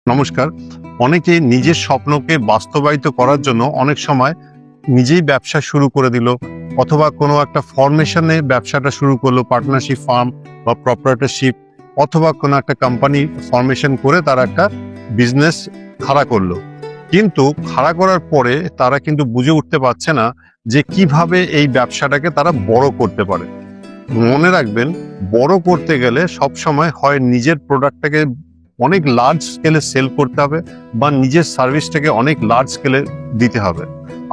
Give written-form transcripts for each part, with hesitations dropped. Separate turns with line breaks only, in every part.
নমস্কার। অনেকে নিজের স্বপ্নকে বাস্তবায়িত করার জন্য অনেক সময় নিজেই ব্যবসা শুরু করে দিল, অথবা কোনো একটা ফর্মেশনে ব্যবসাটা শুরু করলো, পার্টনারশিপ ফার্ম বা প্রপারেটরশিপ, অথবা কোনো একটা কোম্পানি ফর্মেশন করে তারা একটা বিজনেস খাড়া করলো। কিন্তু খাড়া করার পরে তারা কিন্তু বুঝে উঠতে পারছে না যে কিভাবে এই ব্যবসাটাকে তারা বড় করতে পারে। মনে রাখবেন, বড় করতে গেলে সবসময় হয় নিজের প্রোডাক্টটাকে অনেক লার্জ স্কেলে সেল করতে হবে, বা নিজের সার্ভিসটাকে অনেক লার্জ স্কেলে দিতে হবে।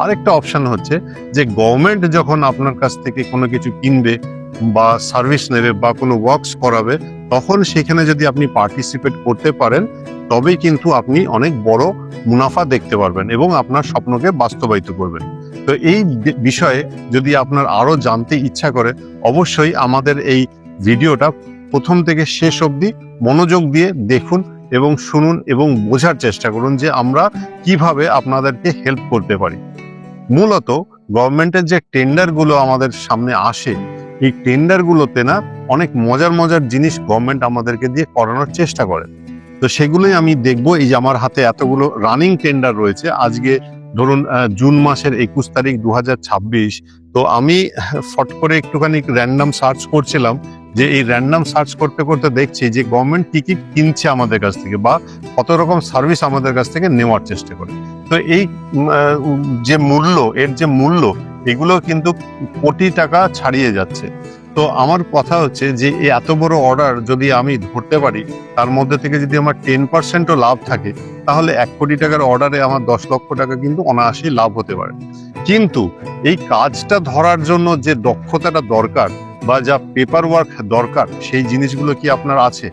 আরেকটা অপশন হচ্ছে যে গভর্নমেন্ট যখন আপনার কাছ থেকে কোনো কিছু কিনবে বা সার্ভিস নেবে বা কোনো ওয়ার্কস করাবে, তখন সেখানে যদি আপনি পার্টিসিপেট করতে পারেন, তবেই কিন্তু আপনি অনেক বড় মুনাফা দেখতে পারবেন এবং আপনার স্বপ্নকে বাস্তবায়িত করবেন। তো এই বিষয়ে যদি আপনার আরো জানতে ইচ্ছা করে, অবশ্যই আমাদের এই ভিডিওটা প্রথম থেকে শেষ অবধি মনোযোগ দিয়ে দেখুন এবং শুনুন এবং বোঝার চেষ্টা করুন যে আমরা কিভাবে আপনাদেরকে হেল্প করতে পারি। মূলত গভর্নমেন্টের যে টেন্ডারগুলো আমাদের সামনে আসে, এই টেন্ডারগুলোতে না অনেক মজার মজার জিনিস গভর্নমেন্ট আমাদেরকে দিয়ে করানোর চেষ্টা করে। তো সেগুলোই আমি দেখবো। এই যে আমার হাতে এতগুলো রানিং টেন্ডার রয়েছে, আজকে ধরুন জুন মাসের 21 তারিখ 2026। তো আমি ফট করে একটুখানি র্যান্ডাম সার্চ করছিলাম, যে এই র্যান্ডাম সার্চ করতে করতে দেখছি যে গভর্নমেন্ট কি কি কিনছে আমাদের কাছ থেকে, বা কত রকম সার্ভিস আমাদের কাছ থেকে নেওয়ার চেষ্টা করে। তো এই যে মূল্য, এর যে মূল্য, এগুলো কিন্তু কোটি টাকা ছাড়িয়ে যাচ্ছে। তো আমার কথা হচ্ছে যে এই এত বড় অর্ডার যদি আমি ধরতে পারি, তার মধ্যে থেকে যদি আমার 10%ও লাভ থাকে, তাহলে 1 কোটি টাকার অর্ডারে আমার 10 লক্ষ টাকা কিন্তু অনায়াসেই লাভ হতে পারে। কিন্তু এই কাজটা ধরার জন্য যে দক্ষতাটা দরকার বা যা পেপার ওয়ার্ক দরকার, সেই জিনিসগুলো কি আপনার আছে?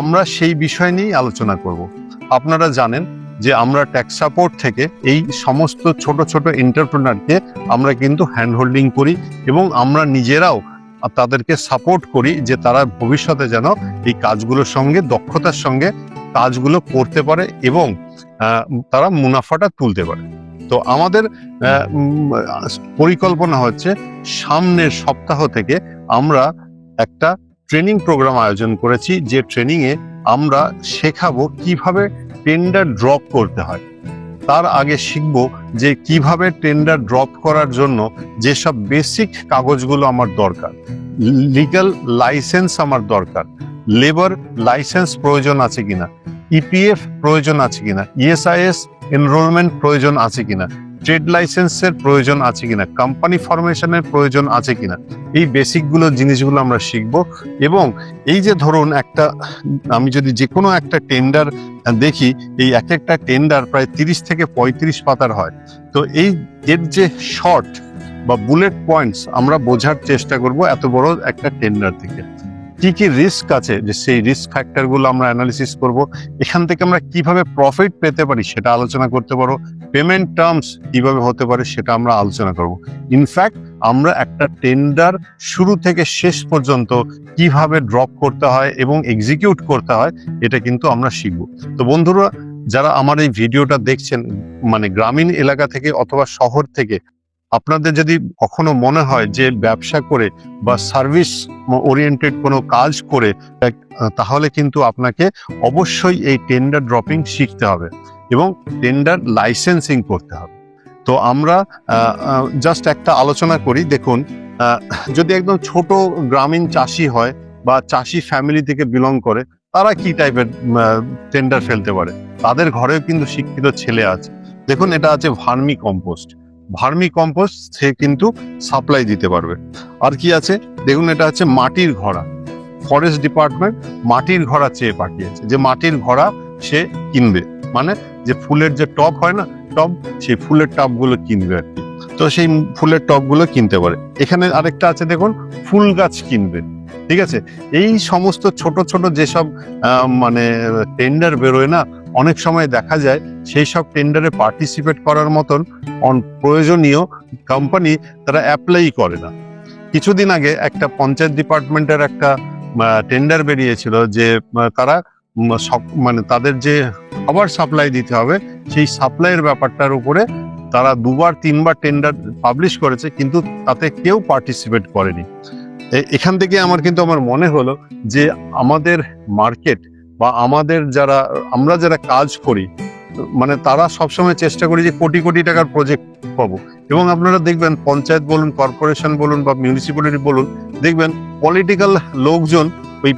আমরা সেই বিষয় নিয়েই আলোচনা করব। আপনারা জানেন যে আমরা ট্যাক্স সাপোর্ট থেকে এই সমস্ত ছোট ছোট এন্টারপ্রেনারকে আমরা কিন্তু হ্যান্ড হোল্ডিং করি, এবং আমরা নিজেরাও তাদেরকে সাপোর্ট করি যে তারা ভবিষ্যতে যেন এই কাজগুলোর সঙ্গে দক্ষতার সঙ্গে কাজগুলো করতে পারে এবং তারা মুনাফাটা তুলতে পারে। তো আমাদের পরিকল্পনা হচ্ছে সামনের সপ্তাহ থেকে আমরা একটা ট্রেনিং প্রোগ্রাম আয়োজন করেছি, যে ট্রেনিং এ আমরা শেখাবো কিভাবে টেন্ডার ড্রপ করতে হয়। তার আগে শিখবো যে কিভাবে টেন্ডার ড্রপ করার জন্য যেসব বেসিক কাগজগুলো আমার দরকার, লিগ্যাল লাইসেন্স আমার দরকার, লেবার লাইসেন্স প্রয়োজন আছে কিনা, ইপিএফ প্রয়োজন আছে কিনা, ইএসআইএস এনরোলমেন্ট প্রয়োজন আছে কিনা, ট্রেড লাইসেন্সের প্রয়োজন আছে কিনা, কোম্পানি ফরমেশনের প্রয়োজন আছে কিনা, এই বেসিকগুলো জিনিসগুলো আমরা শিখব। এবং এই যে ধরুন আমি যদি যে কোনো একটা টেন্ডার দেখি, এই এক একটা টেন্ডার প্রায় 30 থেকে 35 পাতার হয়। তো এর যে শর্ট বা বুলেট পয়েন্টস আমরা বোঝার চেষ্টা করব এত বড় একটা টেন্ডার থেকে। কি কি রিস্ক আছে, যে সেই রিস্ক ফ্যাক্টর গুলো আমরা অ্যানালিসিস করব। এখান থেকে আমরা কিভাবে প্রফিট পেতে পারি সেটা আলোচনা করতে পারবো। পেমেন্ট টার্মস কিভাবে হতে পারে সেটা আমরা আলোচনা করব। ইনফ্যাক্ট আমরা একটা টেন্ডার শুরু থেকে শেষ পর্যন্ত কিভাবে ড্রপ করতে হয় এবং এক্সিকিউট করতে হয়, এটা কিন্তু আমরা শিখব। তো বন্ধুরা, যারা আমার এই ভিডিওটা দেখছেন, মানে গ্রামীণ এলাকা থেকে অথবা শহর থেকে, আপনাদের যদি কখনো মনে হয় যে ব্যবসা করে বা সার্ভিস ওরিয়েন্টেড কোনো কাজ করে, তাহলে কিন্তু আপনাকে অবশ্যই এই টেন্ডার ড্রপিং শিখতে হবে এবং টেন্ডার লাইসেন্সিং করতে হবে। তো আমরা জাস্ট একটা আলোচনা করি। দেখুন, যদি একদম ছোট গ্রামীণ চাষি হয় বা চাষি ফ্যামিলি থেকে বিলং করে, তারা কি টাইপের টেন্ডার ফেলতে পারে? তাদের ঘরেও কিন্তু শিক্ষিত ছেলে আছে। দেখুন, এটা আছে ভার্মি কম্পোস্ট। ভার্মি কম্পোস্ট সে কিন্তু সাপ্লাই দিতে পারবে। আর কি আছে দেখুন, এটা হচ্ছে মাটির ঘড়া। ফরেস্ট ডিপার্টমেন্ট মাটির ঘড়া চেয়ে পাঠিয়েছে, যে মাটির ঘড়া সে কিনবে, মানে যে ফুলের যে টব হয় না, টব, সেই ফুলের টবগুলো কিনবে আর কি। তো সেই ফুলের টবগুলো কিনতে পারে। এখানে আরেকটা আছে দেখুন, ফুল গাছ কিনবে। ঠিক আছে, এই সমস্ত ছোট ছোট যেসব মানে টেন্ডার বেরোয় না, অনেক সময় দেখা যায় সেই সব টেন্ডারে পার্টিসিপেট করার মতন প্রয়োজনীয় কোম্পানি তারা অ্যাপ্লাই করে না। কিছুদিন আগে একটা পঞ্চায়েত ডিপার্টমেন্টের একটা টেন্ডার বেরিয়েছিল, যে তারা মানে তাদের যে খাবার সাপ্লাই দিতে হবে, সেই সাপ্লাইয়ের ব্যাপারটার উপরে তারা 2-3বার টেন্ডার পাবলিশ করেছে, কিন্তু তাতে কেউ পার্টিসিপেট করেনি। এখান থেকে আমার মনে হলো যে আমাদের মার্কেট বা আমরা যারা কাজ করি, মানে তারা সবসময় চেষ্টা করি যে কোটি কোটি টাকার প্রজেক্ট পাবো। এবং আপনারা দেখবেন পঞ্চায়েত বলুন, কর্পোরেশন বলুন বা মিউনিসিপ্যালিটি বলুন, দেখবেন পলিটিক্যাল লোকজন ওই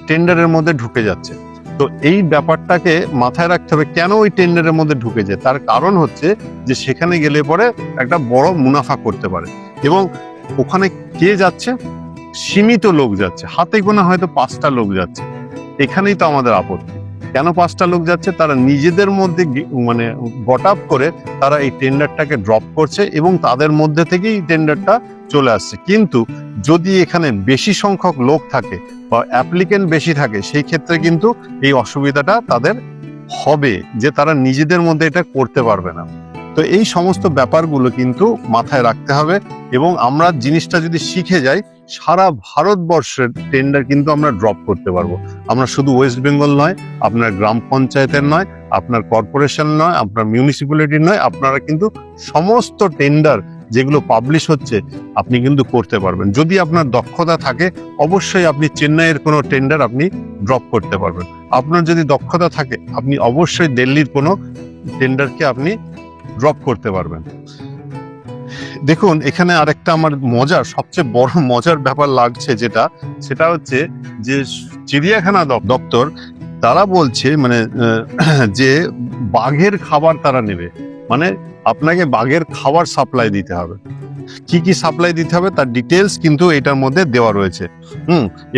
টেন্ডারের মধ্যে ঢুকে যাচ্ছে। তো এই ব্যাপারটাকে মাথায় রাখতে হবে, কেন ওই টেন্ডারের মধ্যে ঢুকে যায়। তার কারণ হচ্ছে যে সেখানে গেলে পরে একটা বড় মুনাফা করতে পারে। এবং ওখানে কে যাচ্ছে? সীমিত লোক যাচ্ছে, হাতে গোনা হয়তো 5টা লোক যাচ্ছে। এখানেই তো আমাদের আপত্তি। কেন 5টা লোক যাচ্ছে? তারা নিজেদের মধ্যে মানে গট আপ করে তারা এই টেন্ডারটাকে ড্রপ করছে এবং তাদের মধ্যে থেকেই টেন্ডারটা চলে আসছে। কিন্তু যদি এখানে বেশি সংখ্যক লোক থাকে বা অ্যাপ্লিকেন্ট বেশি থাকে, সেই ক্ষেত্রে কিন্তু এই অসুবিধাটা তাদের হবে যে তারা নিজেদের মধ্যে এটা করতে পারবে না। তো এই সমস্ত ব্যাপারগুলো কিন্তু মাথায় রাখতে হবে। এবং আমরা জিনিসটা যদি শিখে যাই, সারা ভারতবর্ষের টেন্ডার কিন্তু আমরা ড্রপ করতে পারবো। আমরা শুধু ওয়েস্ট বেঙ্গল নয়, আপনার গ্রাম পঞ্চায়েতের নয়, আপনার কর্পোরেশন নয়, আপনার মিউনিসিপ্যালিটির নয়, আপনারা কিন্তু সমস্ত টেন্ডার যেগুলো পাবলিশ হচ্ছে আপনি কিন্তু করতে পারবেন। যদি আপনার দক্ষতা থাকে, অবশ্যই আপনি চেন্নাইয়ের কোনো টেন্ডার আপনি ড্রপ করতে পারবেন। আপনার যদি দক্ষতা থাকে, আপনি অবশ্যই দিল্লির কোনো টেন্ডারকে আপনি ড্রপ করতে পারবেন। দেখুন, এখানে আরেকটা আমার সবচেয়ে বড় মজার ব্যাপার লাগছে, সেটা হচ্ছে যে চিড়িয়াখানা দপ্তর তারা বলছে মানে যে বাঘের খাবার তারা নেবে। মানে আপনাকে বাঘের খাবার সাপ্লাই দিতে হবে। কি কি সাপ্লাই দিতে হবে তার ডিটেলস কিন্তু এটার মধ্যে দেওয়া রয়েছে।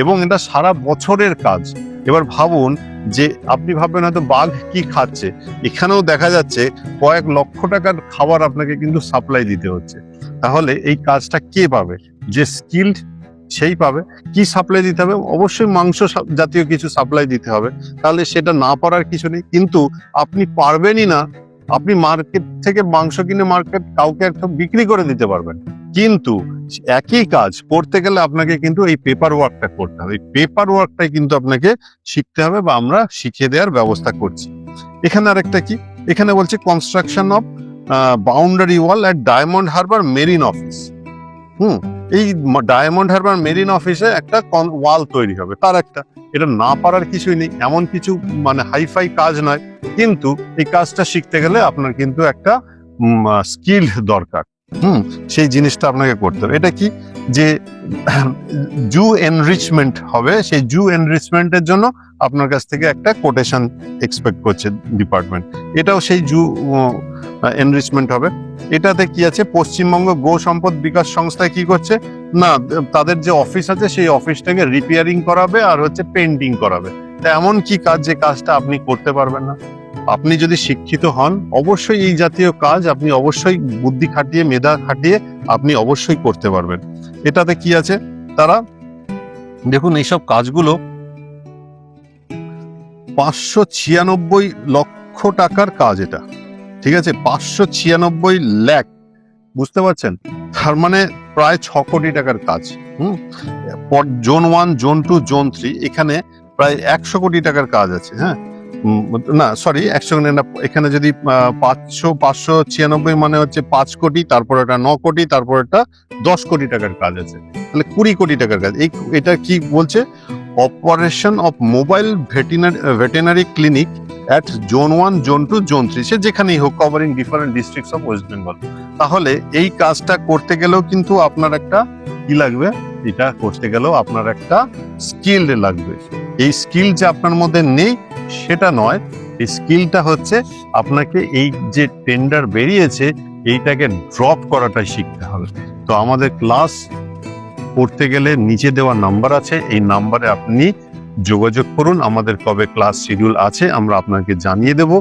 এবং এটা সারা বছরের কাজ। এবার ভাবুন যে আপনি ভাববেন হয়তো বাঘ কি খাচ্ছে, এখানেও দেখা যাচ্ছে কয়েক লক্ষ টাকার খাবার আপনাকে কিন্তু সাপ্লাই দিতে হচ্ছে। তাহলে এই কাজটা কে পাবে? যে স্কিল্ড সেই পাবে। কি সাপ্লাই দিতে হবে? অবশ্যই মাংস জাতীয় কিছু সাপ্লাই দিতে হবে। তাহলে সেটা না পারার কিছু নেই, কিন্তু আপনি পারবেনই না। আপনি মার্কেট থেকে মাংস কিনে কাউকে একটা বিক্রি করে দিতে পারবেন, কিন্তু একই কাজ করতে গেলে আপনাকে কিন্তু এই পেপার ওয়ার্কটা করতে হবে। এই পেপার ওয়ার্কটাই কিন্তু আপনাকে শিখতে হবে বা আমরা শিখিয়ে দেওয়ার ব্যবস্থা করছি। এখানে আরেকটা কি, এখানে বলছে construction of boundary wall at diamond Harbour marine office. এই ডায়মন্ড হারবার মেরিন অফিসে একটা ওয়াল তৈরি হবে। এটা না পারার কিছুই নেই, এমন কিছু মানে হাইফাই কাজ নয়, কিন্তু এই কাজটা শিখতে গেলে আপনার কিন্তু একটা স্কিল দরকার। সেই জিনিসটা আপনাকে করতে হবে। এটা কি, যে জু এনরিচমেন্ট হবে। সেই জু এনরিচমেন্টের জন্য আপনার কাছ থেকে একটা কোটেশন এক্সপেক্ট করছে ডিপার্টমেন্ট। এটাও সেই জু এনরিচমেন্ট হবে। এটাতে কি আছে, পশ্চিমবঙ্গ গো সম্পদ বিকাশ সংস্থায় কি করছে না, তাদের যে অফিস আছে সেই অফিসটাকে রিপেয়ারিং করাবে আর হচ্ছে পেন্টিং করাবে। তা এমন কি কাজ যে কাজটা আপনি করতে পারবেন না? আপনি যদি শিক্ষিত হন, অবশ্যই এই জাতীয় কাজ আপনি অবশ্যই বুদ্ধি খাটিয়ে, মেধা খাটিয়ে আপনি অবশ্যই করতে পারবেন। এটাতে কি আছে, তারা দেখুন এইসব কাজগুলো 596 লক্ষ টাকার কাজ। এটা ঠিক আছে, 596 লাখ, বুঝতে পারছেন? তার মানে প্রায় 6 কোটি টাকার কাজ। জোন 1, জোন 2, জোন 3 এখানে প্রায় 100 কোটি টাকার কাজ আছে। না সরি, 100 না, এখানে যদি 596 মানে হচ্ছে 5 কোটি, তারপর এটা 9 কোটি, তারপর এটা 10 কোটি টাকার কাজ আছে, তাহলে 20 কোটি টাকার কাজ। এটা কি বলছে, operation of mobile veterinary clinic at zone 1, zone 2, zone 3, সে যেখানেই হোক, covering different districts of West Bengal. তাহলে এই কাজটা করতে গেলেও কিন্তু আপনার একটা কি লাগবে, এটা করতে গেলেও আপনার একটা স্কিল লাগবে। এই স্কিল যে আপনার মধ্যে নেই সেটা নয়, এই স্কিলটা হচ্ছে আপনাকে এই যে টেন্ডার বেরিয়েছে এইটাকে ড্রপ করাটাই শিখতে হবে। তো আমাদের ক্লাস করতে গেলে নিচে দেওয়া নাম্বার আছে, এই নাম্বারে আপনি যোগাযোগ করুন। আমাদের কবে ক্লাস শিডিউল আছে আমরা আপনাকে জানিয়ে দেব।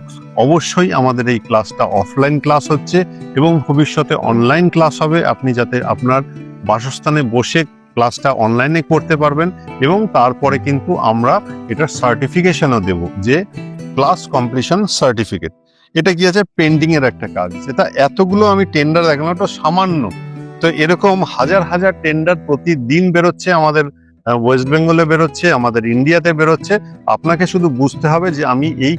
অবশ্যই আমাদের এই ক্লাসটা অফলাইন ক্লাস হচ্ছে এবং ভবিষ্যতে অনলাইন ক্লাস হবে। আপনি যাতে আপনার বাসস্থানে বসে ক্লাসটা অনলাইনে করতে পারবেন এবং তারপরে কিন্তু আমরা এটা সার্টিফিকেশনও দেব, যে ক্লাস কমপ্লিশন সার্টিফিকেট। এটা কি আছে, পেন্ডিং এর একটা কাজ। এটা এতগুলো আমি টেন্ডার দেখলাম, এটা সামান্য। তো এরকম হাজার হাজার টেন্ডার প্রতিদিন বেরোচ্ছে, আমাদের ওয়েস্ট বেঙ্গলে বেরোচ্ছে, আমাদের ইন্ডিয়াতে বেরোচ্ছে। আপনাকে শুধু বুঝতে হবে যে আমি এই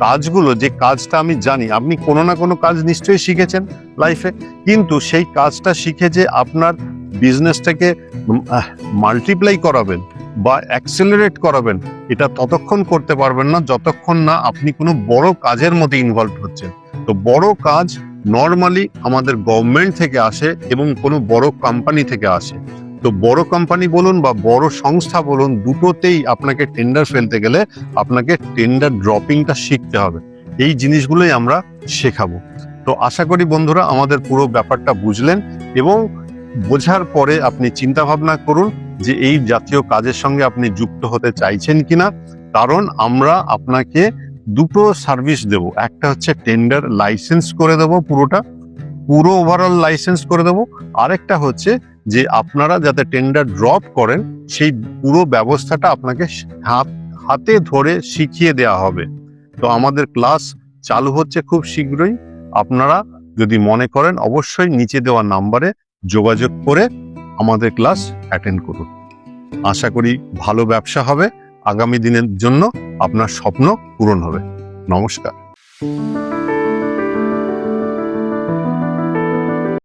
কাজগুলো, যে কাজটা আমি জানি, আপনি কোনো না কোনো কাজ নিশ্চয়ই শিখেছেন লাইফে, কিন্তু সেই কাজটা শিখে যে আপনার বিজনেসটাকে মাল্টিপ্লাই করাবেন বা অ্যাক্সেলারেট করাবেন, এটা ততক্ষণ করতে পারবেন না যতক্ষণ না আপনি কোনো বড় কাজের মধ্যে ইনভলভ হচ্ছেন। তো বড় কাজ নর্মালি আমাদের গভর্নমেন্ট থেকে আসে এবং কোনো বড় কোম্পানি থেকে আসে। তো বড় কোম্পানি বলুন বা বড় সংস্থা বলুন, দুটোতেই আপনাকে টেন্ডার ফেলতে গেলে আপনাকে টেন্ডার ড্রপিংটা শিখতে হবে। এই জিনিসগুলোই আমরা শেখাবো। তো আশা করি বন্ধুরা আমাদের পুরো ব্যাপারটা বুঝলেন, এবং বোঝার পরে আপনি চিন্তা ভাবনা করুন যে এই জাতীয় কাজের সঙ্গে আপনি যুক্ত হতে চাইছেন কিনা। কারণ আমরা আপনাকে দুটো সার্ভিস দেব, একটা হচ্ছে টেন্ডার লাইসেন্স করে দেব, পুরো ওভারঅল লাইসেন্স করে দেব। আরেকটা হচ্ছে যে আপনারা যাতে টেন্ডার ড্রপ করেন সেই পুরো ব্যবস্থাটা আপনাকে হাতে ধরে শিখিয়ে দেওয়া হবে। তো আমাদের ক্লাস চালু হচ্ছে খুব শীঘ্রই। আপনারা যদি মনে করেন অবশ্যই নিচে দেওয়া নাম্বারে যোগাযোগ করে আমাদের ক্লাস অ্যাটেন্ড করুন। আশা করি ভালো ব্যবসা হবে, আগামী দিনের জন্য আপনার স্বপ্ন পূরণ হবে। নমস্কার।